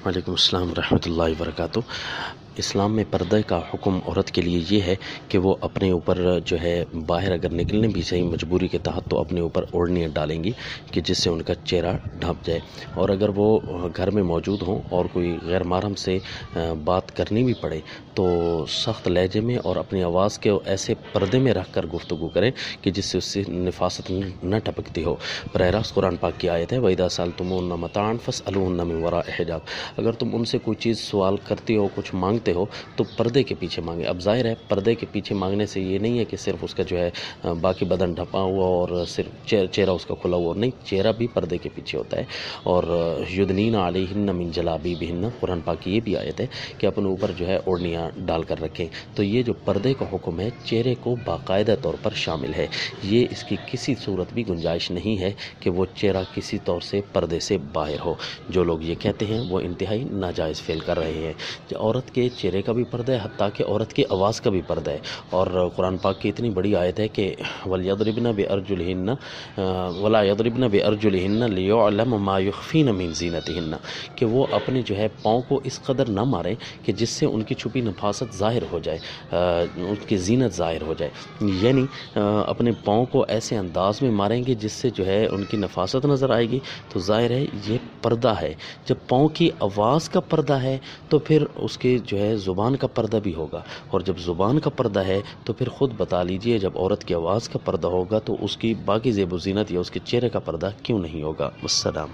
वालेकुम अस्सलाम रहमतुल्लाहि व बरकातुहू। इस्लाम में पर्दे का हुक्म औरत के लिए ये है कि वो अपने ऊपर जो है बाहर अगर निकलने भी सही मजबूरी के तहत तो अपने ऊपर ओढ़नी डालेंगी कि जिससे उनका चेहरा ढक जाए। और अगर वो घर में मौजूद हों और कोई गैर महरम से बात करनी भी पड़े तो सख्त लहजे में और अपनी आवाज़ के ऐसे पर्दे में रख कर गुफ्तगू करें कि जिससे उससे नफासत न टपकती हो। बराह रास्त कुरान पाक की आयत है, वइदा सअल्तुमूहुन्ना मताअन फस्अलूहुन्ना मिन वराइ हिजाब। अगर तुम उनसे कोई चीज़ सवाल करते हो, कुछ मांगते हो तो पर्दे के पीछे मांगे। अब जाहिर है पर्दे के पीछे मांगने से ये नहीं है कि सिर्फ उसका जो है बाकी बदन ढपा हुआ और सिर्फ चेहरा उसका खुला हुआ, नहीं, चेहरा भी पर्दे के पीछे होता है। और युदनीना अलैहिन्ना मिन जलाबीबिहिन्ना, कुरान पाक की ये भी आयत है कि अपने ऊपर जो है ओढ़नियाँ डाल कर रखें। तो ये जो पर्दे का हुक्म है चेहरे को बाकायदा तौर पर शामिल है। ये इसकी किसी सूरत भी गुंजाइश नहीं है कि वो चेहरा किसी तौर से पर्दे से बाहर हो। जो लोग ये कहते हैं वो इंतहाई नाजायज़ फेल कर रहे हैं। औरत के चेहरे का भी पर्दा है, हत्ता कि औरत की आवाज़ का भी पर्दा है। और कुरान पाक की इतनी बड़ी आयत है कि वलयदरिबना बिअरजुलिहिन्ना वला यदरिबना बिअरजुलिहिन्ना लियुअलम मा युख्फीना मिन ज़ीनतिहिन्ना, कि वो अपने जो है पाँव को इस कदर ना मारें कि जिससे उनकी छुपी नफासत ज़ाहिर हो जाए, उनकी ज़ीनत ज़ाहिर हो जाए। यानी अपने पाँव को ऐसे अंदाज में मारेंगे जिससे जो है उनकी नफासत नज़र आएगी, तो ज़ाहिर है ये पर्दा है। जब पाँव की आवाज़ का पर्दा है तो फिर उसके जो है ज़ुबान का पर्दा भी होगा। और जब ज़ुबान का पर्दा है तो फिर ख़ुद बता लीजिए, जब औरत की आवाज़ का पर्दा होगा तो उसकी बाकी ज़ेब व ज़ीनत या उसके चेहरे का पर्दा क्यों नहीं होगा। वस्सलाम।